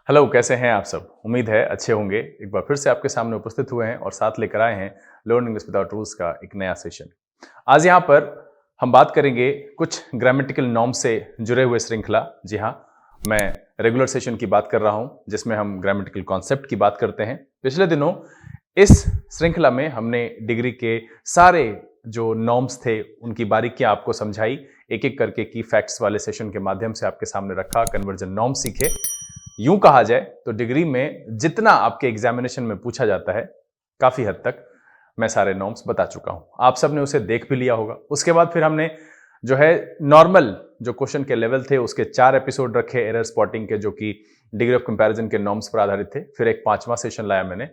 Hello, कैसे हैं आप सब? उम्मीद है अच्छे होंगे। एक बार फिर से आपके सामने उपस्थित हुए हैं और साथ लेकर आए हैं लर्न इंग्लिश विदाउट रूल्स का एक नया सेशन। आज यहाँ पर हम बात करेंगे कुछ ग्रामेटिकल नॉर्म से जुड़े हुए श्रृंखला। जी हाँ, मैं रेगुलर सेशन की बात कर रहा हूँ जिसमें हम ग्रामेटिकल कॉन्सेप्ट की बात करते हैं। पिछले दिनों इस श्रृंखला में हमने डिग्री के सारे जो नॉर्म्स थे उनकी बारीकियां आपको समझाई, एक एक करके की फैक्ट्स वाले सेशन के माध्यम से आपके सामने रखा, कन्वर्जन नॉर्म सीखे। यूं कहा जाए तो डिग्री में जितना आपके एग्जामिनेशन में पूछा जाता है काफी हद तक मैं सारे नॉर्म्स बता चुका हूं। आप सबने उसे देख भी लिया होगा। उसके बाद फिर हमने जो है नॉर्मल जो क्वेश्चन के लेवल थे उसके 4 एपिसोड रखे एरर स्पॉटिंग के, जो कि डिग्री ऑफ कंपैरिजन के नॉर्म्स पर आधारित थे। फिर एक 5वां सेशन लाया मैंने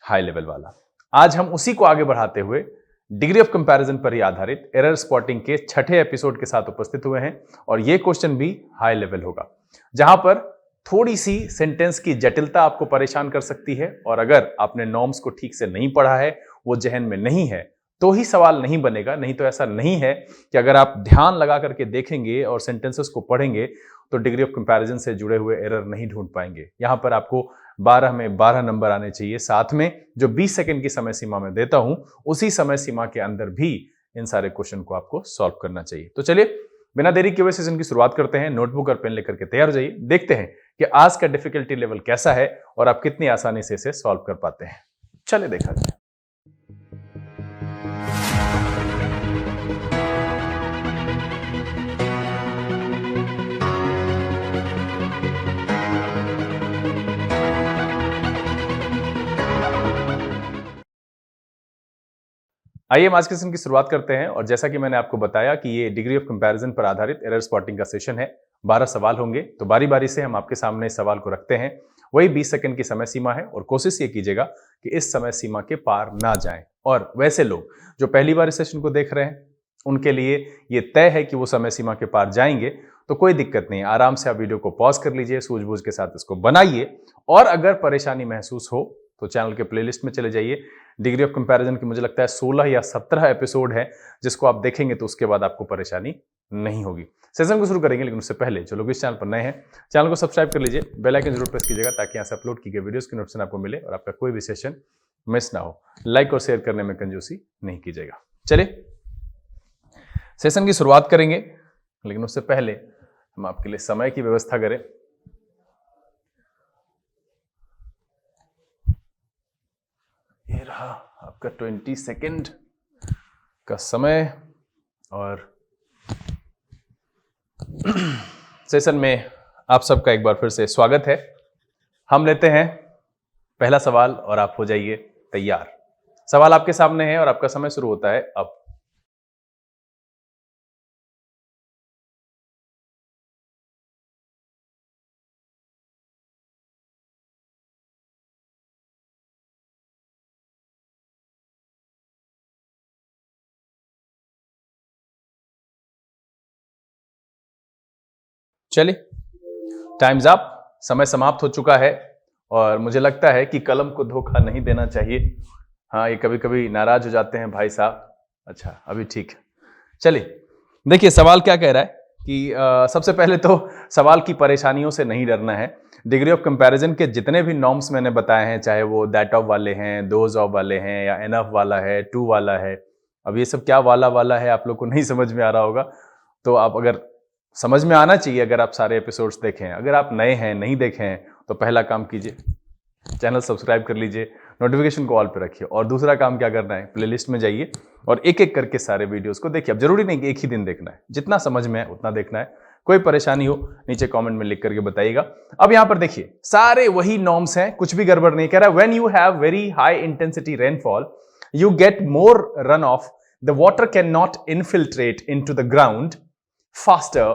हाई लेवल वाला। आज हम उसी को आगे बढ़ाते हुए डिग्री ऑफ कंपैरिजन पर ही आधारित एरर स्पॉटिंग के 6ठे एपिसोड के साथ उपस्थित हुए हैं और यह क्वेश्चन भी हाई लेवल होगा, जहां पर थोड़ी सी सेंटेंस की जटिलता आपको परेशान कर सकती है और अगर आपने नॉर्म्स को ठीक से नहीं पढ़ा है, वो जहन में नहीं है, तो ही सवाल नहीं बनेगा। नहीं तो ऐसा नहीं है कि अगर आप ध्यान लगा करके देखेंगे और सेंटेंसेस को पढ़ेंगे तो डिग्री ऑफ कंपैरिजन से जुड़े हुए एरर नहीं ढूंढ पाएंगे। यहां पर आपको 12 में 12 नंबर आने चाहिए। साथ में जो 20 सेकंड की समय सीमा में देता हूं, उसी समय सीमा के अंदर भी इन सारे क्वेश्चन को आपको सॉल्व करना चाहिए। तो चलिए बिना देरी किए हुए सेशन की शुरुआत करते हैं। नोटबुक और पेन लेकर के तैयार हो जाइए। देखते हैं कि आज का डिफिकल्टी लेवल कैसा है और आप कितनी आसानी से इसे सॉल्व कर पाते हैं। चलिए देखा जाए। आइए हम आज के सेशन की शुरुआत करते हैं और जैसा कि मैंने आपको बताया कि ये डिग्री ऑफ कंपैरिजन पर आधारित एरर स्पॉटिंग का सेशन है। 12 सवाल होंगे, तो बारी बारी से हम आपके सामने सवाल को रखते हैं। वही 20 सेकंड की समय सीमा है और कोशिश ये कीजिएगा कि इस समय सीमा के पार ना जाएं। और वैसे लोग जो पहली बार इस सेशन को देख रहे हैं उनके लिए ये तय है कि वो समय सीमा के पार जाएंगे, तो कोई दिक्कत नहीं। आराम से आप वीडियो को पॉज कर लीजिए, सूझबूझ के साथ इसको बनाइए और अगर परेशानी महसूस हो तो चैनल के प्लेलिस्ट में चले जाइए। डिग्री ऑफ कंपैरिजन की मुझे लगता है 16 या 17 एपिसोड है, जिसको आप देखेंगे तो उसके बाद आपको परेशानी नहीं होगी। सेशन को शुरू करेंगे, लेकिन उससे पहले जो लोग इस चैनल पर नए हैं, चैनल को सब्सक्राइब कर लीजिए, बेल आइकन जरूर प्रेस कीजिएगा ताकि यहाँ से अपलोड की गई वीडियोस की नोटिफिकेशन आपको मिले और आपका कोई भी सेशन मिस ना हो। लाइक और शेयर करने में कंजूसी नहीं कीजिएगा। चलिए सेशन की शुरुआत करेंगे, लेकिन उससे पहले हम आपके लिए समय की व्यवस्था करें। ये रहा आपका 20 सेकेंड का समय और सेशन में आप सबका एक बार फिर से स्वागत है। हम लेते हैं पहला सवाल और आप हो जाइए तैयार। सवाल आपके सामने है और आपका समय शुरू होता है अब। चलिए टाइम्स अप, समय समाप्त हो चुका है और मुझे लगता है कि कलम को धोखा नहीं देना चाहिए। हाँ, ये कभी कभी नाराज हो जाते हैं भाई साहब। अच्छा, अभी ठीक है। चलिए देखिए सवाल क्या कह रहा है कि सबसे पहले तो सवाल की परेशानियों से नहीं डरना है। डिग्री ऑफ कंपैरिजन के जितने भी नॉर्म्स मैंने बताए हैं, चाहे वो दैट ऑफ वाले हैं, दोज ऑफ वाले हैं, या एनफ वाला है, टू वाला है, अब ये सब क्या वाला वाला है आप लोग को नहीं समझ में आ रहा होगा, तो आप अगर समझ में आना चाहिए अगर आप सारे एपिसोड्स देखें। अगर आप नए हैं, नहीं देखे हैं, तो पहला काम कीजिए, चैनल सब्सक्राइब कर लीजिए, नोटिफिकेशन को ऑल पे रखिए और दूसरा काम क्या करना है, प्लेलिस्ट में जाइए और एक एक करके सारे वीडियोस को देखिए। अब जरूरी नहीं कि एक ही दिन देखना है, जितना समझ में है उतना देखना है। कोई परेशानी हो नीचे कमेंट में लिख करके बताइएगा। अब यहां पर देखिए सारे वही नॉर्म्स हैं, कुछ भी गड़बड़ नहीं। कह रहा है when you have very high intensity rainfall you get more run of, the water can not infiltrate into the ground faster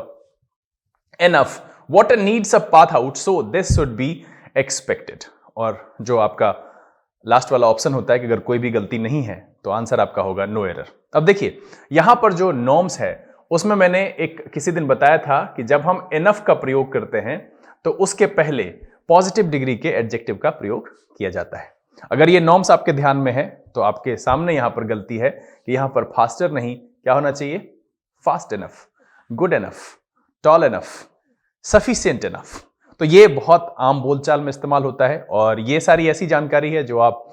enough, water needs a path out, so this should be expected। और जो आपका last वाला option होता है कि अगर कोई भी गलती नहीं है तो आंसर आपका होगा नो एरर। अब देखिए यहां पर जो नॉर्म्स है उसमें मैंने एक किसी दिन बताया था कि जब हम एनफ का प्रयोग करते हैं तो उसके पहले पॉजिटिव डिग्री के एडजेक्टिव का प्रयोग किया जाता है। अगर ये नॉर्म्स आपके ध्यान में है तो आपके सामने यहां पर गलती है कि यहां पर फास्टर नहीं, क्या होना चाहिए, fast enough, good enough, tall enough, sufficient enough. तो ये बहुत आम बोलचाल में इस्तेमाल होता है और ये सारी ऐसी जानकारी है जो आप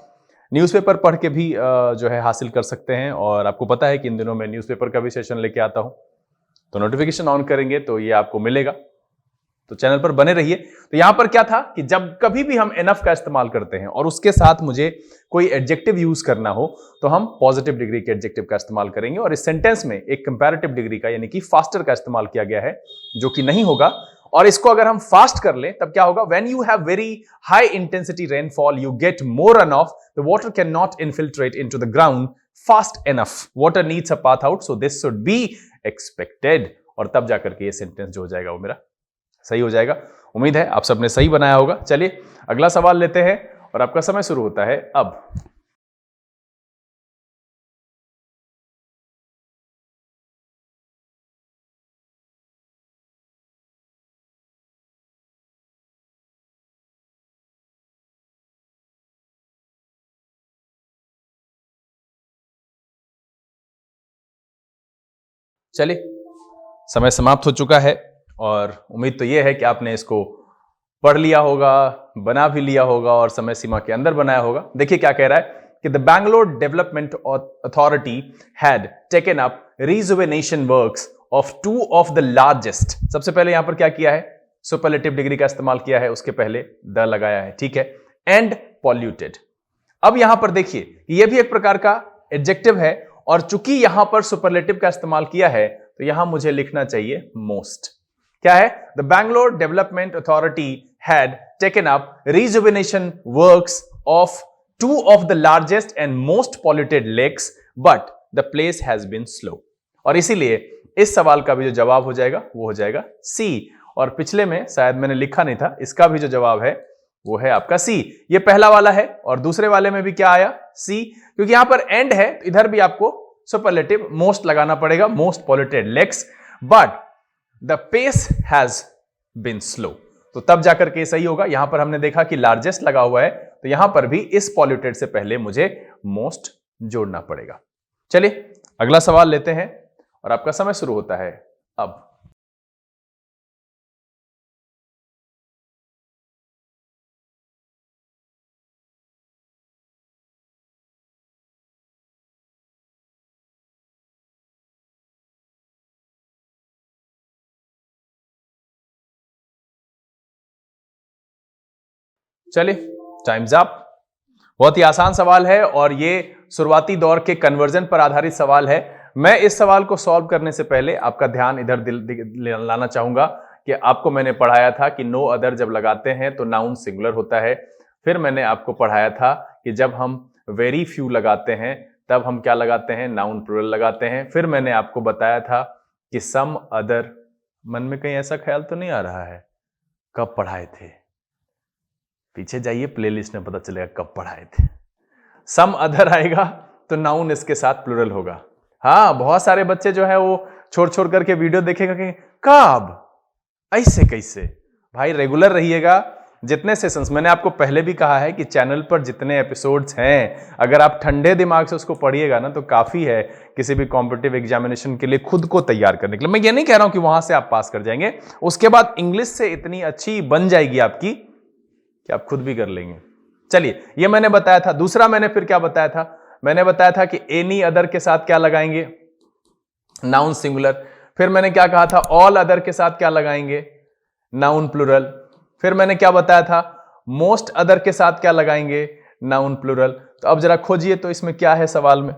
न्यूज़पेपर पढ़ के भी जो है हासिल कर सकते हैं। और आपको पता है कि इन दिनों मैं न्यूज़पेपर का भी सेशन लेके आता हूं, तो नोटिफिकेशन ऑन करेंगे तो ये आपको मिलेगा, तो चैनल पर बने रहिए। तो यहां पर क्या था कि जब कभी भी हम एनफ का इस्तेमाल करते हैं और उसके साथ मुझे कोई एडजेक्टिव यूज करना हो तो हम पॉजिटिव डिग्री के एडजेक्टिव का इस्तेमाल करेंगे। और इस सेंटेंस में एक कंपैरेटिव डिग्री का यानी कि फास्टर का इस्तेमाल किया गया है, जो कि नहीं होगा। और इसको अगर हम फास्ट कर लें तब क्या होगा, when you have very high intensity rainfall you get more run of, the water can not infiltrate into the ground fast enough, water needs a path out, so this should be expected. और तब जाकर के ये sentence जो हो जाएगा वो मेरा सही हो जाएगा। उम्मीद है आप सबने सही बनाया होगा। चलिए अगला सवाल लेते हैं और आपका समय शुरू होता है अब। चलिए समय समाप्त हो चुका है और उम्मीद तो यह है कि आपने इसको पढ़ लिया होगा, बना भी लिया होगा और समय सीमा के अंदर बनाया होगा। देखिए क्या कह रहा है कि the Bangalore development authority had taken up rejuvenation works of two of the largest. सबसे पहले यहां पर क्या किया है, सुपरलेटिव डिग्री का इस्तेमाल किया है, उसके पहले द लगाया है, ठीक है, एंड पॉल्यूटेड। अब यहां पर देखिए यह भी एक प्रकार का एडजेक्टिव है और चूंकि यहां पर सुपरलेटिव का इस्तेमाल किया है तो यहां मुझे लिखना चाहिए मोस्ट। क्या है, the Bangalore development authority had taken up rejuvenation works of two of the largest and most polluted lakes but the place has been slow. और इसीलिए इस सवाल का भी जो जवाब हो जाएगा वो हो जाएगा सी। और पिछले में शायद मैंने लिखा नहीं था, इसका भी जो जवाब है वो है आपका सी। ये पहला वाला है और दूसरे वाले में भी क्या आया, सी, क्योंकि यहां पर एंड है तो इधर भी आपको सुपरलेटिव मोस्ट लगाना पड़ेगा, most polluted lakes but the pace has been slow. तो तब जाकर के सही होगा। यहां पर हमने देखा कि लार्जेस्ट लगा हुआ है तो यहां पर भी इस पॉल्यूटेड से पहले मुझे मोस्ट जोड़ना पड़ेगा। चलिए अगला सवाल लेते हैं और आपका समय शुरू होता है अब। चलिए टाइम्स अप। बहुत ही आसान सवाल है और ये शुरुआती दौर के कन्वर्जन पर आधारित सवाल है। मैं इस सवाल को सॉल्व करने से पहले आपका ध्यान इधर लाना चाहूंगा कि आपको मैंने पढ़ाया था कि नो अदर जब लगाते हैं तो नाउन सिंगुलर होता है। फिर मैंने आपको पढ़ाया था कि जब हम वेरी फ्यू लगाते हैं तब हम क्या लगाते हैं, नाउन प्लूरल लगाते हैं। फिर मैंने आपको बताया था कि सम अदर, मन में कहीं ऐसा ख्याल तो नहीं आ रहा है कब पढ़ाए थे, पीछे जाइए प्लेलिस्ट में पता चलेगा कब पढ़ाए थे। सम अदर आएगा तो नाउन इसके साथ प्लूरल होगा। हाँ, बहुत सारे बच्चे जो है वो छोड़ छोड़ करके वीडियो देखेगा कि कब, ऐसे कैसे। भाई रेगुलर रहिएगा। जितने सेशंस, मैंने आपको पहले भी कहा है कि चैनल पर जितने एपिसोड्स हैं अगर आप ठंडे दिमाग से उसको पढ़िएगा ना तो काफी है किसी भी कॉम्पिटिटिव एग्जामिनेशन के लिए खुद को तैयार करने के लिए। मैं ये नहीं कह रहा हूं कि वहां से आप पास कर जाएंगे, उसके बाद इंग्लिश से इतनी अच्छी बन जाएगी आपकी कि आप खुद भी कर लेंगे। चलिए ये मैंने बताया था। दूसरा मैंने फिर क्या बताया था, मैंने बताया था कि एनी अदर के साथ क्या लगाएंगे, नाउन सिंगुलर। फिर मैंने क्या कहा था, ऑल अदर के साथ क्या लगाएंगे, नाउन प्लूरल। फिर मैंने क्या बताया था, मोस्ट अदर के साथ क्या लगाएंगे, नाउन प्लूरल। तो अब जरा खोजिए तो इसमें क्या है सवाल में।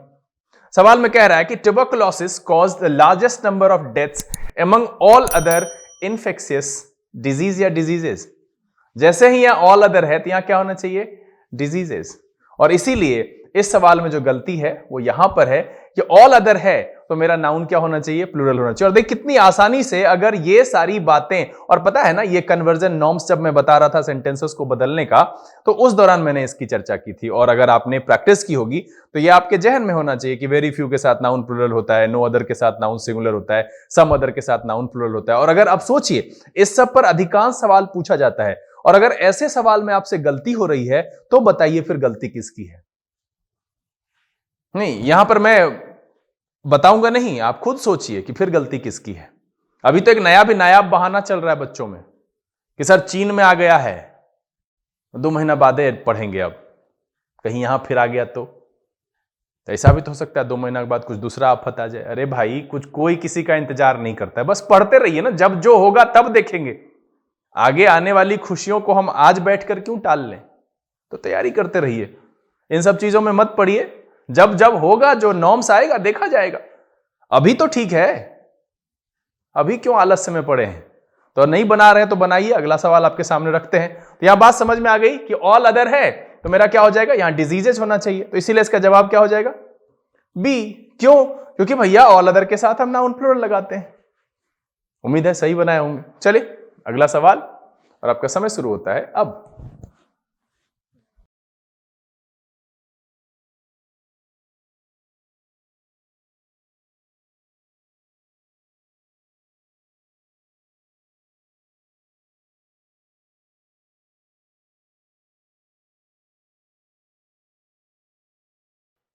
सवाल में कह रहा है कि tuberculosis cause the largest number of deaths among all other infectious disease या डिजीजेस। जैसे ही यहां ऑल अदर है तो यहां क्या होना चाहिए, डिजीजेस। और इसीलिए इस सवाल में जो गलती है वो यहां पर है कि ऑल अदर है तो मेरा नाउन क्या होना चाहिए, प्लूरल होना चाहिए। और देख कितनी आसानी से अगर ये सारी बातें, और पता है ना ये कन्वर्जन नॉर्म्स जब मैं बता रहा था सेंटेंसेस को बदलने का तो उस दौरान मैंने इसकी चर्चा की थी। और अगर आपने प्रैक्टिस की होगी तो ये आपके जहन में होना चाहिए कि वेरी फ्यू के साथ नाउन प्लूरल होता है, नो अदर के साथ नाउन सिंगुलर होता है, सम अदर के साथ नाउन प्लूरल होता है। और अगर आप सोचिए इस सब पर अधिकांश सवाल पूछा जाता है और अगर ऐसे सवाल में आपसे गलती हो रही है तो बताइए फिर गलती किसकी है। नहीं, यहां पर मैं बताऊंगा नहीं, आप खुद सोचिए कि फिर गलती किसकी है। अभी तो एक नया भी नायाब बहाना चल रहा है बच्चों में कि सर चीन में आ गया है, 2 महीना बाद पढ़ेंगे, अब कहीं यहां फिर आ गया तो ऐसा भी तो हो सकता है 2 महीना के बाद कुछ दूसरा आफत आ जाए। अरे भाई कुछ कोई किसी का इंतजार नहीं करता है, बस पढ़ते रहिए ना, जब जो होगा तब देखेंगे। आगे आने वाली खुशियों को हम आज बैठकर क्यों टाल लें? तो तैयारी करते रहिए, इन सब चीजों में मत पड़िए, जब जब होगा जो नॉर्म्स आएगा देखा जाएगा। अभी तो ठीक है, अभी क्यों आलस्य में पड़े हैं? तो नहीं बना रहे हैं तो बनाइए। अगला सवाल आपके सामने रखते हैं। तो यहां बात समझ में आ गई कि ऑल अदर है, तो मेरा क्या हो जाएगा, यहां डिजीजेज होना चाहिए, तो इसीलिए इसका जवाब क्या हो जाएगा, बी। क्यों? क्योंकि भैया ऑल अदर के साथ हम नाउन प्लूरल लगाते हैं। उम्मीद है सही बनाए होंगे। चलिए अगला सवाल, और आपका समय शुरू होता है अब।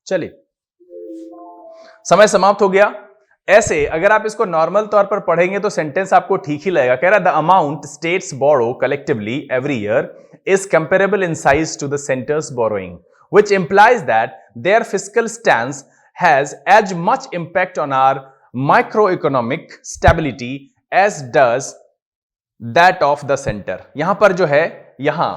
चलिए समय समाप्त हो गया। ऐसे अगर आप इसको नॉर्मल तौर पर पढ़ेंगे तो सेंटेंस आपको ठीक ही लगेगा। कह रहा है the amount states borrow collectively every year is comparable in size to the centre's borrowing, which implies that their fiscal stance has as much impact on our microeconomic stability as does that of the center। यहां पर जो है, यहां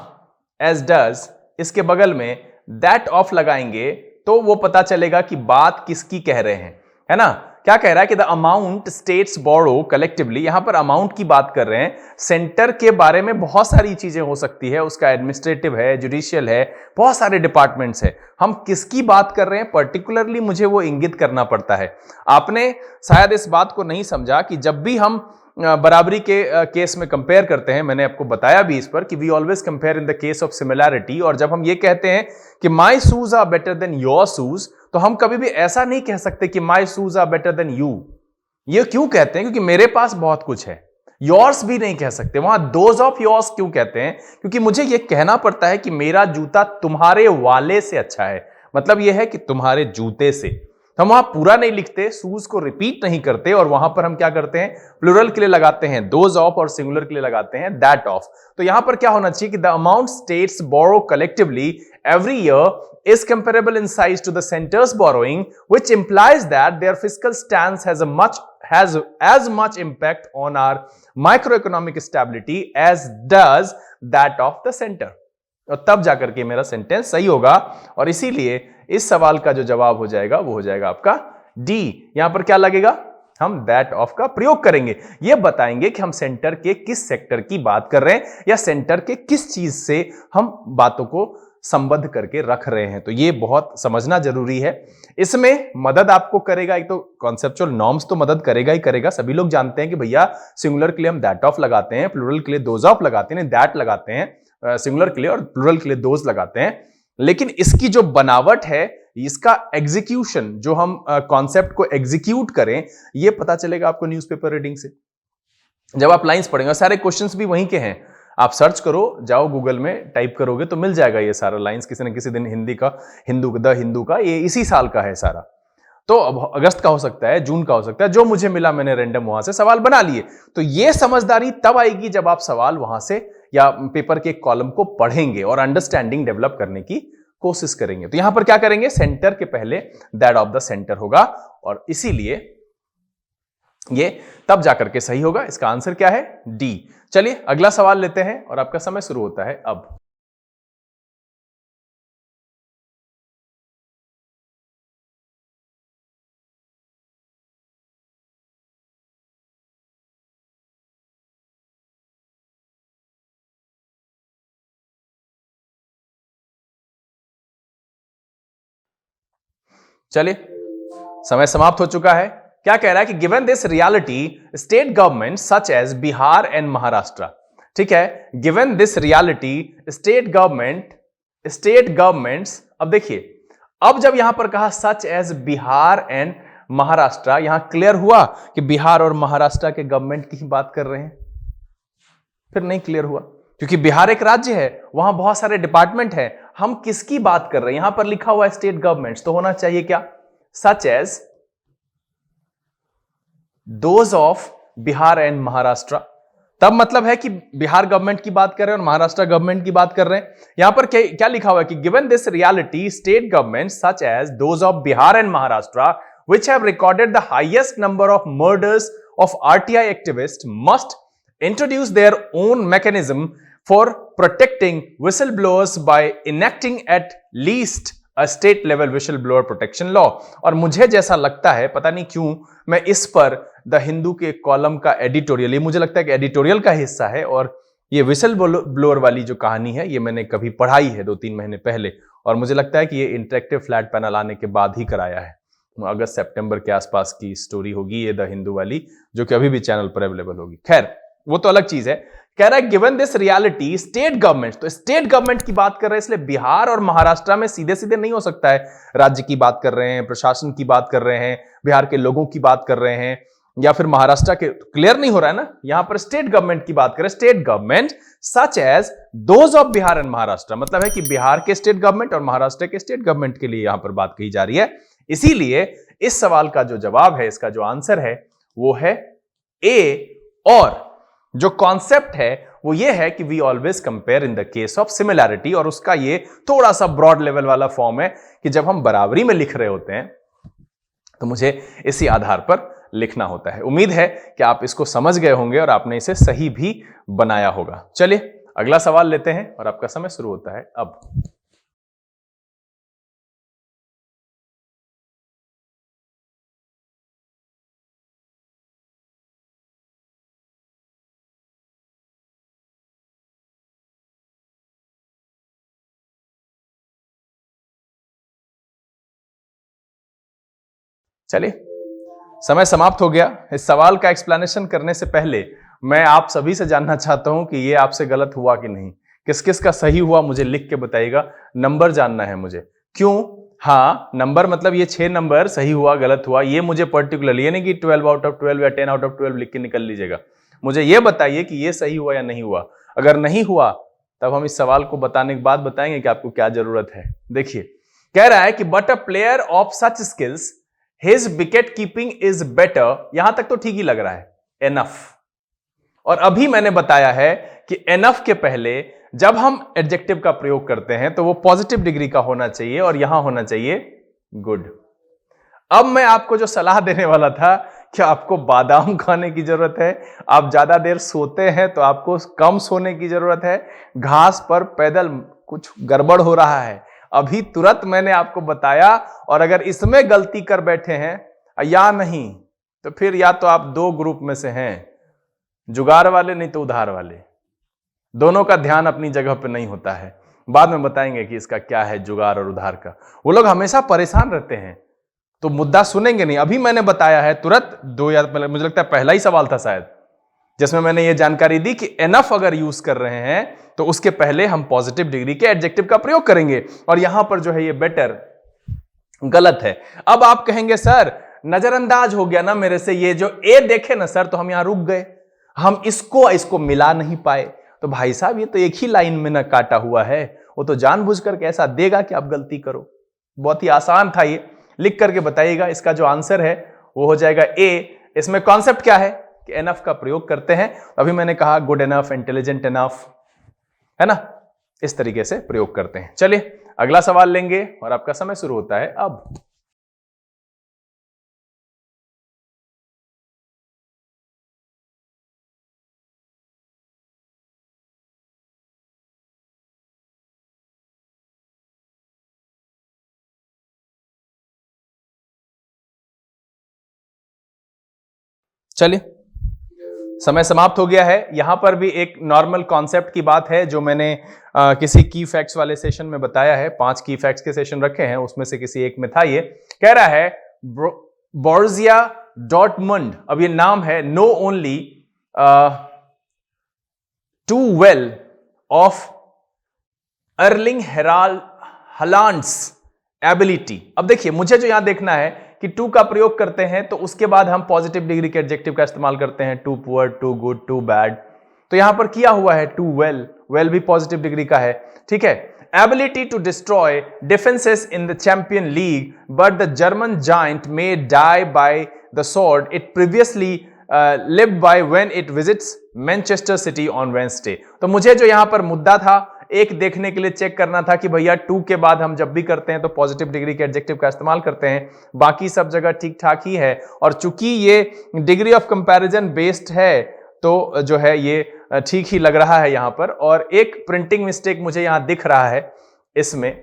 as does, इसके बगल में that of लगाएंगे तो वो पता चलेगा कि बात किसकी कह रहे हैं, है ना। क्या कह रहा है कि the amount states borrow collectively, यहां पर अमाउंट की बात कर रहे हैं। सेंटर के बारे में बहुत सारी चीजें हो सकती है, उसका एडमिनिस्ट्रेटिव है, जुडिशियल है, बहुत सारे डिपार्टमेंट्स है। हम किसकी बात कर रहे हैं पर्टिकुलरली मुझे वो इंगित करना पड़ता है। आपने शायद इस बात को नहीं समझा कि जब भी हम बराबरी के केस में कंपेयर करते हैं, मैंने आपको बताया भी इस पर कि we always compare in the case of similarity. और जब हम ये कहते हैं कि my shoes are better than your shoes, तो हम कभी भी ऐसा नहीं कह सकते कि my shoes are better than you. ये क्यों कहते हैं? क्योंकि मेरे पास बहुत कुछ है। योर्स भी नहीं कह सकते, वहां दोज ऑफ योर्स क्यों कहते हैं? क्योंकि मुझे यह कहना पड़ता है कि मेरा जूता तुम्हारे वाले से अच्छा है। मतलब यह है कि तुम्हारे जूते से। हम वहां पूरा नहीं लिखते, शूज को रिपीट नहीं करते, और वहां पर हम क्या करते हैं, प्लूरल के लिए लगाते हैं दोज ऑफ, और सिंगुलर के लिए लगाते हैं दैट ऑफ। तो यहां पर क्या होना चाहिए कि the amount states borrow collectively every year is comparable in size to the center's borrowing, which implies that their fiscal stance has as much impact on our microeconomic stability as does that of the center। और तब जाकर के मेरा sentence सही होगा, और इसीलिए इस सवाल का जो जवाब हो जाएगा वो हो जाएगा आपका डी। यहां पर क्या लगेगा, हम दैट ऑफ का प्रयोग करेंगे, ये बताएंगे कि हम सेंटर के किस सेक्टर की बात कर रहे हैं, या सेंटर के किस चीज से हम बातों को संबद्ध करके रख रहे हैं। तो ये बहुत समझना जरूरी है। इसमें मदद आपको करेगा, एक तो कॉन्सेप्चुअल नॉर्म्स तो मदद करेगा ही करेगा। सभी लोग जानते हैं कि भैया सिंगुलर के लिए हम दैट ऑफ लगाते हैं, प्लूरल के लिए दोज ऑफ लगाते हैं, दैट लगाते हैं सिंगुलर के लिए, और प्लूरल के लिए दोज लगाते हैं। लेकिन इसकी जो बनावट है, इसका एग्जीक्यूशन, जो हम कॉन्सेप्ट को एग्जीक्यूट करें, ये पता चलेगा आपको न्यूज़पेपर रीडिंग से। जब आप लाइंस पढ़ेंगे, सारे क्वेश्चंस भी वहीं के हैं, आप सर्च करो, जाओ गूगल में टाइप करोगे तो मिल जाएगा ये सारा लाइंस। किसी न किसी दिन हिंदी का, हिंदू का, ये इसी साल का है सारा। तो अब अगस्त का हो सकता है, जून का हो सकता है, जो मुझे मिला मैंने रैंडम वहां से सवाल बना लिए। तो ये समझदारी तब आएगी जब आप सवाल वहां से या पेपर के एक कॉलम को पढ़ेंगे और अंडरस्टैंडिंग डेवलप करने की कोशिश करेंगे। तो यहां पर क्या करेंगे, सेंटर के पहले दैट ऑफ द सेंटर होगा, और इसीलिए ये तब जाकर के सही होगा। इसका आंसर क्या है, डी। चलिए अगला सवाल लेते हैं, और आपका समय शुरू होता है अब। चलिए समय समाप्त हो चुका है। क्या कह रहा है कि given this reality state government such as Bihar and Maharashtra, ठीक है, given this reality state governments. अब देखिए, अब जब यहां पर कहा such as Bihar and Maharashtra, यहां क्लियर हुआ कि बिहार और महाराष्ट्र के गवर्नमेंट की बात कर रहे हैं? फिर नहीं क्लियर हुआ, क्योंकि बिहार एक राज्य है, वहां बहुत सारे डिपार्टमेंट हैं। हम किसकी बात कर रहे हैं? यहां पर लिखा हुआ है स्टेट गवर्नमेंट्स, तो होना चाहिए क्या, such as those of Bihar and Maharashtra. तब मतलब है कि बिहार गवर्नमेंट की बात कर रहे हैं और महाराष्ट्र गवर्नमेंट की बात कर रहे हैं। यहां पर क्या लिखा हुआ है कि given this reality state government such as those of Bihar and Maharashtra which have recorded the highest number of murders of RTI activists must introduce their own mechanism for protecting whistleblowers by enacting at least a state level whistleblower protection law। और मुझे जैसा लगता है, पता नहीं क्यों, मैं इस पर द हिंदू के कॉलम का एडिटोरियल, ये मुझे लगता है कि एडिटोरियल का हिस्सा है, और ये विसल ब्लोअर वाली जो कहानी है ये मैंने कभी पढ़ाई है 2-3 महीने पहले, और मुझे लगता है कि ये इंटरेक्टिव फ्लैट पैनल आने के बाद ही कराया है। अगस्त सितंबर के आसपास की स्टोरी होगी ये द हिंदू वाली, जो कि अभी भी चैनल पर अवेलेबल होगी। खैर वो तो अलग चीज है। कह रहा है given this reality state government, तो स्टेट गवर्नमेंट की बात कर रहे हैं, इसलिए बिहार और महाराष्ट्र में सीधे सीधे नहीं हो सकता है। राज्य की बात कर रहे हैं, प्रशासन की बात कर रहे हैं, बिहार के लोगों की बात कर रहे हैं, या फिर महाराष्ट्र के, क्लियर नहीं हो रहा है ना। यहां पर स्टेट गवर्नमेंट की बात करें, state government such as those of Bihar and Maharashtra, मतलब है कि बिहार के स्टेट गवर्नमेंट और महाराष्ट्र के स्टेट गवर्नमेंट के लिए यहां पर बात कही जा रही है। इसीलिए इस सवाल का जो जवाब है, इसका जो आंसर है वो है ए। और जो कॉन्सेप्ट है वो ये है कि we always compare in the case of similarity, और उसका ये थोड़ा सा ब्रॉड लेवल वाला फॉर्म है कि जब हम बराबरी में लिख रहे होते हैं तो मुझे इसी आधार पर लिखना होता है। उम्मीद है कि आप इसको समझ गए होंगे और आपने इसे सही भी बनाया होगा। चलिए अगला सवाल लेते हैं और आपका समय शुरू होता है अब। चलिए समय समाप्त हो गया। इस सवाल का एक्सप्लेनेशन करने से पहले मैं आप सभी से जानना चाहता हूं कि ये आपसे गलत हुआ कि नहीं, किस किस का सही हुआ मुझे लिख के बताइएगा। नंबर जानना है मुझे। क्यों? हाँ, नंबर मतलब ये 6 नंबर सही हुआ गलत हुआ ये मुझे पर्टिकुलरली, ये नहीं कि 12 आउट ऑफ 12 या 10 आउट ऑफ 12 लिख के निकल लीजिएगा। मुझे ये बताइए कि ये सही हुआ या नहीं हुआ। अगर नहीं हुआ तब हम इस सवाल को बताने के बाद बताएंगे कि आपको क्या जरूरत है। देखिए कह रहा है कि but a player of such skills his wicket keeping is better, यहां तक तो ठीक ही लग रहा है, एनफ। और अभी मैंने बताया है कि एनफ के पहले जब हम एडजेक्टिव का प्रयोग करते हैं तो वो पॉजिटिव डिग्री का होना चाहिए और यहां होना चाहिए गुड। अब मैं आपको जो सलाह देने वाला था कि आपको बादाम खाने की जरूरत है, आप ज्यादा देर सोते हैं तो आपको कम सोने की जरूरत है, घास पर पैदल कुछ गड़बड़ हो रहा है, अभी तुरंत मैंने आपको बताया। और अगर इसमें गलती कर बैठे हैं या नहीं तो फिर या तो आप 2 ग्रुप में से हैं, जुगाड़ वाले नहीं तो उधार वाले। दोनों का ध्यान अपनी जगह पे नहीं होता है। बाद में बताएंगे कि इसका क्या है जुगाड़ और उधार का। वो लोग हमेशा परेशान रहते हैं तो मुद्दा सुनेंगे नहीं। अभी मैंने बताया है तुरंत 2 या मुझे लगता है पहला ही सवाल था शायद, जिसमें मैंने ये जानकारी दी कि एनफ अगर यूज कर रहे हैं तो उसके पहले हम पॉजिटिव डिग्री के एडजेक्टिव का प्रयोग करेंगे, और यहां पर जो है ये बेटर गलत है। अब आप कहेंगे सर नजरअंदाज हो गया ना मेरे से, ये जो ए देखे ना सर तो हम यहां रुक गए, हम इसको मिला नहीं पाए। तो भाई साहब ये तो एक ही लाइन में ना काटा हुआ है, वो तो जानबूझकर कैसा देगा कि आप गलती करो। बहुत ही आसान था ये, लिख करके बताइएगा। इसका जो आंसर है वो हो जाएगा ए। इसमें कॉन्सेप्ट क्या है कि एनफ का प्रयोग करते हैं। अभी मैंने कहा गुड एनफ, इंटेलिजेंट एनफ, है ना, इस तरीके से प्रयोग करते हैं। चलिए अगला सवाल लेंगे और आपका समय शुरू होता है अब। चलिए समय समाप्त हो गया है। यहां पर भी एक नॉर्मल कॉन्सेप्ट की बात है जो मैंने किसी की फैक्ट्स वाले सेशन में बताया है। 5 की फैक्ट्स के सेशन रखे हैं, उसमें से किसी एक में था। ये कह रहा है बोरुसिया डॉर्टमुंड, अब ये नाम है, no only to well of Erling Haaland's ability. अब देखिए मुझे जो यहां देखना है कि टू का प्रयोग करते हैं तो उसके बाद हम पॉजिटिव डिग्री के एडजेक्टिव का इस्तेमाल करते हैं, too poor, too good, too bad. तो यहां पर किया हुआ है टू वेल, वेल भी पॉजिटिव डिग्री का है, ठीक है। Ability to destroy defences in the champion league but the German giant may die by the sword it previously live by when it visits Manchester City on Wednesday. तो मुझे जो यहां पर मुद्दा था एक देखने के लिए चेक करना था कि भैया टू के बाद हम जब भी करते हैं तो पॉजिटिव डिग्री के एडजेक्टिव का इस्तेमाल करते हैं, बाकी सब जगह ठीक ठाक ही है। और चूंकि ये डिग्री ऑफ कंपैरिजन बेस्ड है तो जो है ये ठीक ही लग रहा है यहां पर। और एक प्रिंटिंग मिस्टेक मुझे यहां दिख रहा है इसमें,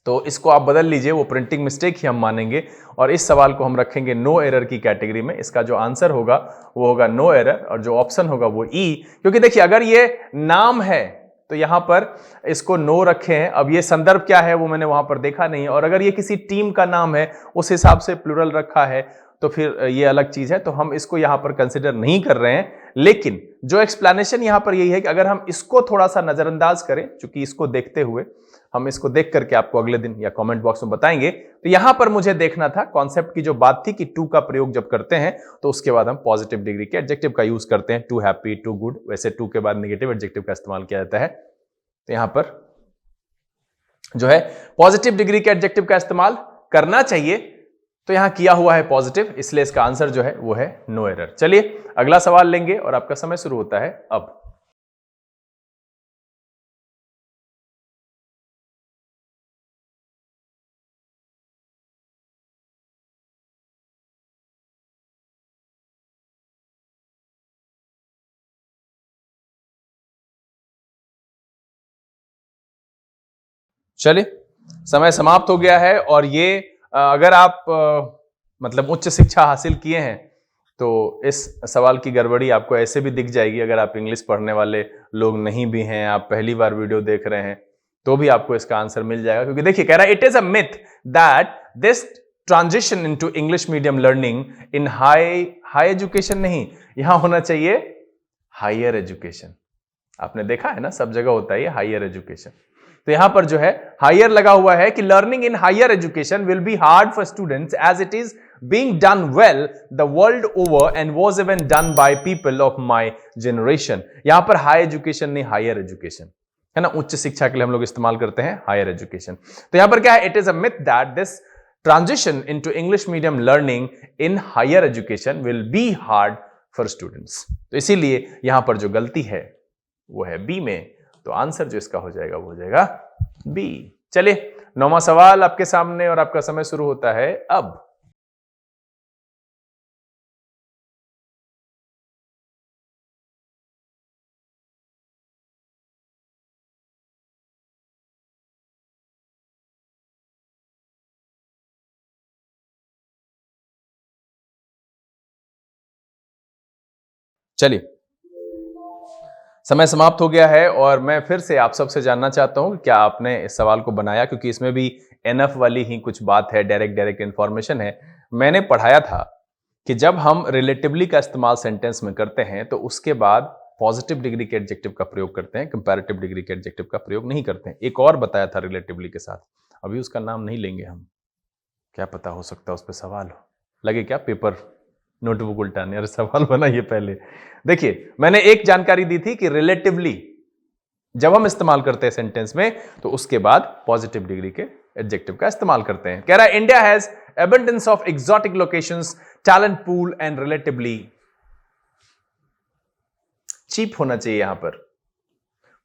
तो इसको आप बदल लीजिए, वो प्रिंटिंग मिस्टेक ही हम मानेंगे और इस सवाल को हम रखेंगे नो एरर की कैटेगरी में। इसका जो आंसर होगा वो होगा नो एरर और जो ऑप्शन होगा वो ई। क्योंकि देखिए अगर ये नाम है तो यहां पर इसको नो रखे हैं, अब ये संदर्भ क्या है वो मैंने वहां पर देखा नहीं, और अगर ये किसी टीम का नाम है उस हिसाब से प्लूरल रखा है तो फिर ये अलग चीज है, तो हम इसको यहां पर कंसिडर नहीं कर रहे हैं। लेकिन जो एक्सप्लेनेशन यहां पर यही है कि अगर हम इसको थोड़ा सा नजरअंदाज करें, चूंकि इसको देखते हुए हम इसको देख करके आपको अगले दिन या कमेंट बॉक्स में बताएंगे, तो यहां पर मुझे देखना था कॉन्सेप्ट की जो बात थी कि टू का प्रयोग जब करते हैं तो उसके बाद हम पॉजिटिव डिग्री के एडजेक्टिव का यूज करते हैं, टू हैप्पी, टू गुड। वैसे टू के बाद नेगेटिव एडजेक्टिव का इस्तेमाल किया जाता है। तो यहां पर जो है पॉजिटिव डिग्री के एडजेक्टिव का इस्तेमाल करना चाहिए, तो यहां किया हुआ है पॉजिटिव, इसलिए इसका आंसर जो है वो है नो एरर। चलिए अगला सवाल लेंगे और आपका समय शुरू होता है अब। चलिए समय समाप्त हो गया है और ये अगर आप मतलब उच्च शिक्षा हासिल किए हैं तो इस सवाल की गड़बड़ी आपको ऐसे भी दिख जाएगी। अगर आप इंग्लिश पढ़ने वाले लोग नहीं भी हैं, आप पहली बार वीडियो देख रहे हैं, तो भी आपको इसका आंसर मिल जाएगा। क्योंकि देखिए कह रहा है it is a myth that this transition into English medium learning in high education, नहीं, यहां होना चाहिए हायर एजुकेशन। आपने देखा है ना, सब जगह होता है ये हायर एजुकेशन। तो यहां पर जो है हायर लगा हुआ है कि learning in higher education will be hard for students as it is being done well the world over and was even done by people of my generation. यहां पर हाई एजुकेशन नहीं, हायर एजुकेशन है ना, उच्च शिक्षा के लिए हम लोग इस्तेमाल करते हैं हायर एजुकेशन। तो यहां पर क्या है, it is a myth that this transition into English medium learning in higher education will be hard for students. तो इसीलिए यहां पर जो गलती है वो है बी में, तो आंसर जो इसका हो जाएगा वो हो जाएगा बी। चलिए 9वां सवाल आपके सामने और आपका समय शुरू होता है अब। चलिए समय समाप्त हो गया है और मैं फिर से आप सबसे जानना चाहता हूं कि क्या आपने इस सवाल को बनाया, क्योंकि इसमें भी एनफ वाली ही कुछ बात है, डायरेक्ट इंफॉर्मेशन है। मैंने पढ़ाया था कि जब हम रिलेटिवली का इस्तेमाल सेंटेंस में करते हैं तो उसके बाद पॉजिटिव डिग्री के एडजेक्टिव का प्रयोग करते हैं, कंपैरेटिव डिग्री के एडजेक्टिव का प्रयोग नहीं करते हैं। एक और बताया था रिलेटिवली के साथ, अभी उसका नाम नहीं लेंगे हम, क्या पता हो सकता है उस पर सवाल हो, लगे क्या पेपर नोटबुक उल्टाने, अरे सवाल बनाइए पहले। देखिए मैंने एक जानकारी दी थी कि रिलेटिवली जब हम इस्तेमाल करते हैं सेंटेंस में तो उसके बाद पॉजिटिव डिग्री के एडजेक्टिव का इस्तेमाल करते हैं। कह रहा है India has abundance of exotic locations, talent pool and relatively cheap होना चाहिए यहां पर।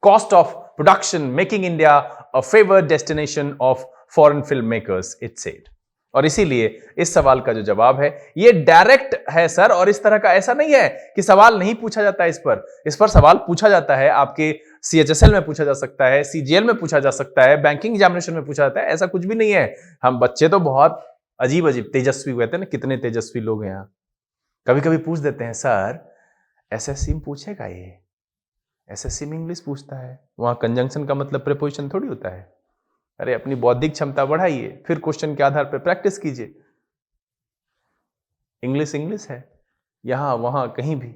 Cost of production making India a favoured destination of foreign film makers, it said. और इसीलिए इस सवाल का जो जवाब है ये डायरेक्ट है सर, और इस तरह का ऐसा नहीं है कि सवाल नहीं पूछा जाता है इस पर सवाल पूछा जाता है। आपके सीएचएसएल में पूछा जा सकता है, सीजीएल में पूछा जा सकता है, बैंकिंग एग्जामिनेशन में पूछा जाता है, ऐसा कुछ भी नहीं है। हम बच्चे तो बहुत अजीब अजीब तेजस्वी कहते हैं ना, कितने तेजस्वी लोग हैं यहाँ, कभी कभी पूछ देते हैं सर एसएससी में पूछेगा ये, एसएससी में इंग्लिश पूछता है, वहां कंजंक्शन का मतलब प्रीपोजिशन थोड़ी होता है। अरे अपनी बौद्धिक क्षमता बढ़ाइए, फिर क्वेश्चन के आधार पर प्रैक्टिस कीजिए। इंग्लिश इंग्लिश है, यहां वहां कहीं भी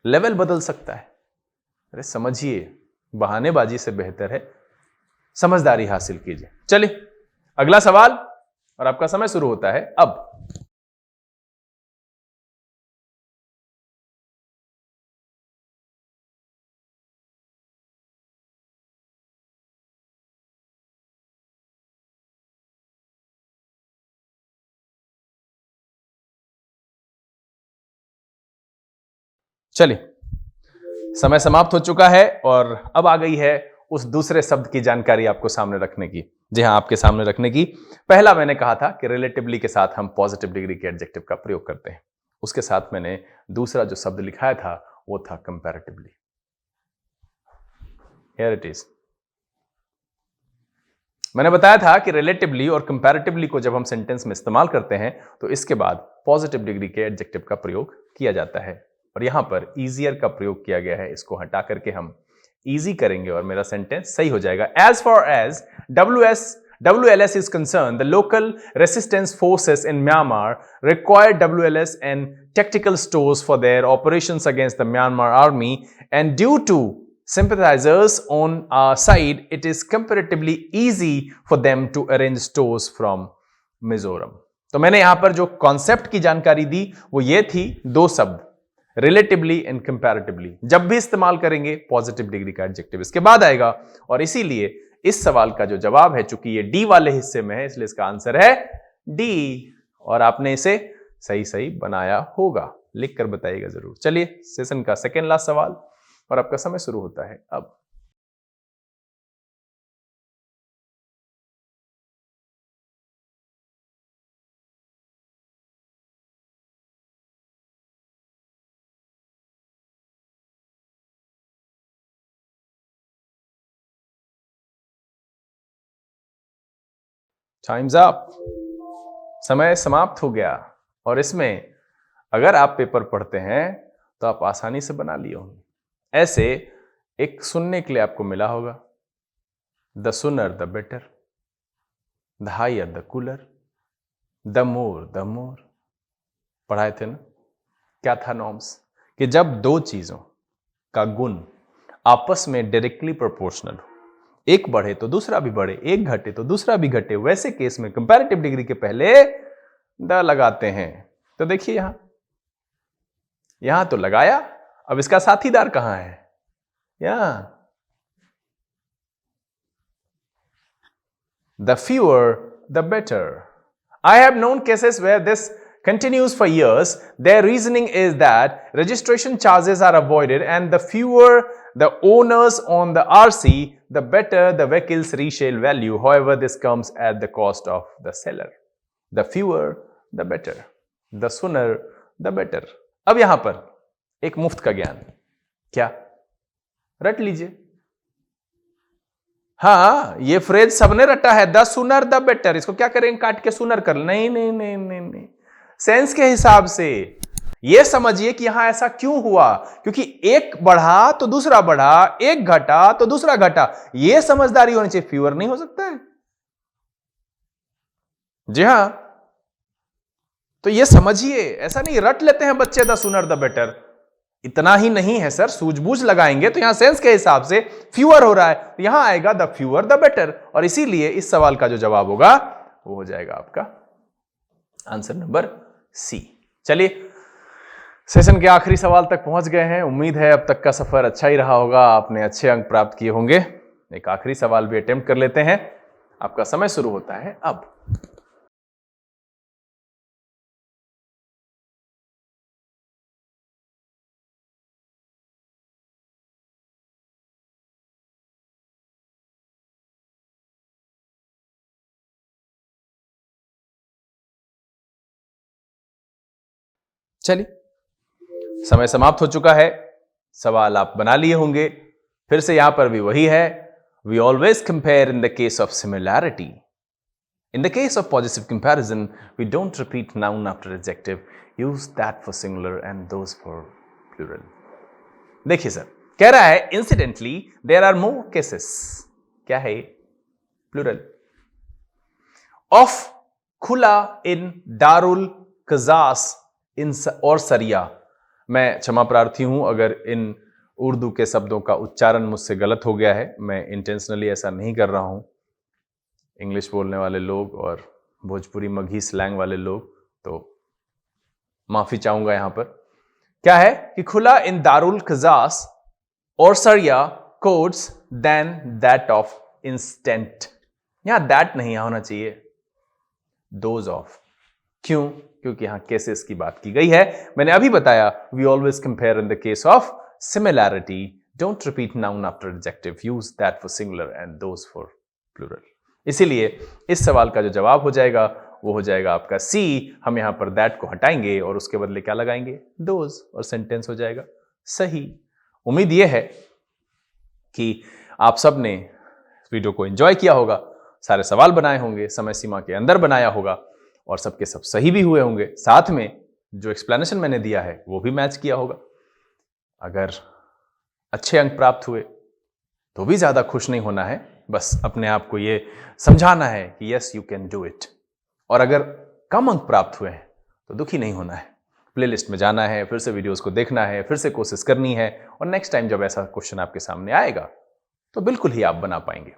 लेवल बदल सकता है। अरे समझिए, बहानेबाजी से बेहतर है समझदारी हासिल कीजिए। चलिए अगला सवाल और आपका समय शुरू होता है अब। चलिए, समय समाप्त हो चुका है और अब आ गई है उस दूसरे शब्द की जानकारी आपको सामने रखने की। जी हां, आपके सामने रखने की। पहला मैंने कहा था कि रिलेटिवली के साथ हम पॉजिटिव डिग्री के एडजेक्टिव का प्रयोग करते हैं। उसके साथ मैंने दूसरा जो शब्द लिखाया था वो था कंपैरेटिवली। Here it is. मैंने बताया था कि रिलेटिवली और कंपैरेटिवली को जब हम सेंटेंस में इस्तेमाल करते हैं तो इसके बाद पॉजिटिव डिग्री के एडजेक्टिव का प्रयोग किया जाता है और यहां पर ईजियर का प्रयोग किया गया है। इसको हटा करके हम इजी करेंगे और मेरा सेंटेंस सही हो जाएगा। As for as WLS is concerned, the local resistance forces in Myanmar required WLS and tactical stores for their operations against the Myanmar army, and due to sympathizers on our side, it is comparatively easy for them to arrange stores from Mizoram. तो मैंने यहां पर जो concept की जानकारी दी वो ये थी, दो शब्द रिलेटिवली एंड कंपैरेटिवली जब भी इस्तेमाल करेंगे पॉजिटिव डिग्री का एडजेक्टिव इसके बाद आएगा और इसीलिए इस सवाल का जो जवाब है, चूंकि ये डी वाले हिस्से में है इसलिए इसका आंसर है डी और आपने इसे सही सही बनाया होगा। लिख कर बताइएगा जरूर। चलिए, सेशन का सेकेंड लास्ट सवाल और आपका समय शुरू होता है अब। Times up. समय समाप्त हो गया और इसमें अगर आप पेपर पढ़ते हैं तो आप आसानी से बना लिए होंगे। ऐसे एक सुनने के लिए आपको मिला होगा, the sooner the better, the higher the cooler, the more. पढ़ाए थे ना? क्या था नॉर्म्स कि जब दो चीजों का गुण आपस में डायरेक्टली प्रोपोर्शनल हो, एक बढ़े तो दूसरा भी बढ़े, एक घटे तो दूसरा भी घटे, वैसे केस में कंपैरेटिव डिग्री के पहले द लगाते हैं। तो देखिए यहां तो लगाया, अब इसका साथीदार कहां है? यहां the fewer the better. I have known cases where this continues for years. Their reasoning is that registration charges are avoided and the fewer the owners on the RC, the better the vehicle's resale value. However, this comes at the cost of the seller. The fewer the better. The sooner the better. अब यहां पर एक मुफ्त का ज्ञान, क्या रट लीजिए। हाँ, ये फ्रेज सबने रटा है, द सुनर द बेटर। इसको क्या करेंगे? काट के सुनर कर। नहीं नहीं नहीं नहीं नहीं, सेंस के हिसाब से ये समझिए कि यहां ऐसा क्यों हुआ, क्योंकि एक बढ़ा तो दूसरा बढ़ा, एक घटा तो दूसरा घटा। ये समझदारी होनी चाहिए, फ्यूअर नहीं हो सकता है। जी हां, तो ये समझिए, ऐसा नहीं रट लेते हैं बच्चे द सुनर द बेटर। इतना ही नहीं है सर, सूझबूझ लगाएंगे तो यहां सेंस के हिसाब से फ्यूअर हो रहा है, तो यहां आएगा द फ्यूअर द बेटर और इसीलिए इस सवाल का जो जवाब होगा वो हो जाएगा आपका आंसर नंबर सी। चलिए, सेशन के आखिरी सवाल तक पहुंच गए हैं। उम्मीद है अब तक का सफर अच्छा ही रहा होगा, आपने अच्छे अंक प्राप्त किए होंगे। एक आखिरी सवाल भी अटेम्प्ट कर लेते हैं। आपका समय शुरू होता है अब। चलिए, समय समाप्त हो चुका है। सवाल आप बना लिए होंगे। फिर से यहां पर भी वही है, we always compare in the case of similarity. In the case of positive comparison, we don't repeat noun after adjective, use that for singular and those for plural. देखिए सर, कह रहा है incidentally there are more cases, क्या है? Plural of खुला in Darul कजास इन और सरिया। मैं क्षमा प्रार्थी हूं अगर इन उर्दू के शब्दों का उच्चारण मुझसे गलत हो गया है, मैं इंटेंशनली ऐसा नहीं कर रहा हूं। इंग्लिश बोलने वाले लोग और भोजपुरी मगही स्लैंग वाले लोग, तो माफी चाहूंगा। यहां पर क्या है कि खुला इन दारुल कजास और सरिया courts than that of instant. यहां दैट नहीं होना चाहिए, दोज ऑफ। क्यों? क्योंकि यहां केसेस की बात की गई है। मैंने अभी बताया we always compare in the case of similarity, don't repeat noun after adjective, use that for singular and those for plural. इसीलिए इस सवाल का जो जवाब हो जाएगा वो हो जाएगा आपका सी। हम यहां पर दैट को हटाएंगे और उसके बदले क्या लगाएंगे, दोज, और सेंटेंस हो जाएगा सही। उम्मीद यह है कि आप सब ने वीडियो को एंजॉय किया होगा, सारे सवाल बनाए होंगे, समय सीमा के अंदर बनाया होगा और सबके सब सही भी हुए होंगे। साथ में जो एक्सप्लेनेशन मैंने दिया है वो भी मैच किया होगा। अगर अच्छे अंक प्राप्त हुए तो भी ज्यादा खुश नहीं होना है, बस अपने आप को ये समझाना है कि yes you can do it. और अगर कम अंक प्राप्त हुए हैं तो दुखी नहीं होना है, प्लेलिस्ट में जाना है, फिर से वीडियोस को देखना है, फिर से कोशिश करनी है और नेक्स्ट टाइम जब ऐसा क्वेश्चन आपके सामने आएगा तो बिल्कुल ही आप बना पाएंगे।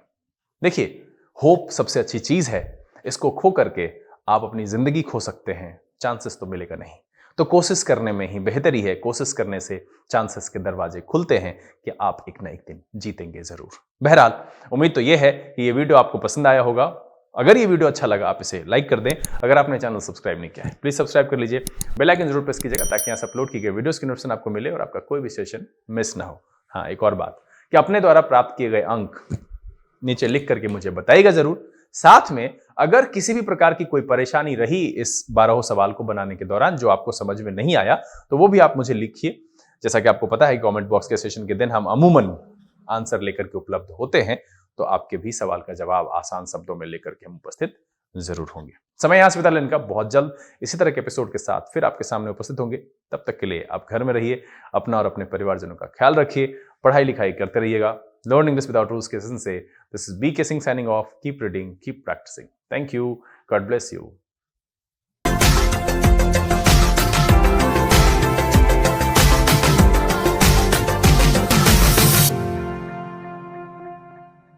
देखिए, होप सबसे अच्छी चीज है, इसको खो करके आप अपनी जिंदगी खो सकते हैं, चांसेस तो मिलेगा नहीं। तो कोशिश करने में ही बेहतरी है, कोशिश करने से चांसेस के दरवाजे खुलते हैं कि आप एक ना एक दिन जीतेंगे जरूर। बहरहाल, उम्मीद तो यह है कि ये वीडियो आपको पसंद आया होगा। अगर ये वीडियो अच्छा लगा आप इसे लाइक कर दें। अगर आपने चैनल सब्सक्राइब नहीं किया है प्लीज सब्सक्राइब कर लीजिए, बेल आइकन जरूर प्रेस कीजिएगा ताकि यहाँ से अपलोड की गई वीडियोस की नोटिफिकेशन आपको मिले और आपका कोई भी सेशन मिस ना हो। हाँ, एक और बात कि अपने द्वारा प्राप्त किए गए अंक नीचे लिख करके मुझे बताइएगा जरूर। साथ में अगर किसी भी प्रकार की कोई परेशानी रही इस 12 सवाल को बनाने के दौरान जो आपको समझ में नहीं आया तो वो भी आप मुझे लिखिए। जैसा कि आपको पता है कमेंट बॉक्स के सेशन के दिन हम अमूमन आंसर लेकर के उपलब्ध होते हैं, तो आपके भी सवाल का जवाब आसान शब्दों में लेकर के हम उपस्थित जरूर होंगे। समय यहां से विदा लेने का, बहुत जल्द इसी तरह के एपिसोड के साथ फिर आपके सामने उपस्थित होंगे। तब तक के लिए आप घर में रहिए, अपना और अपने परिवारजनों का ख्याल रखिए, पढ़ाई लिखाई करते रहिएगा। Learn English without rules के सेशन से this is BK Singh signing off. Keep reading, keep practising. Thank you, God bless you.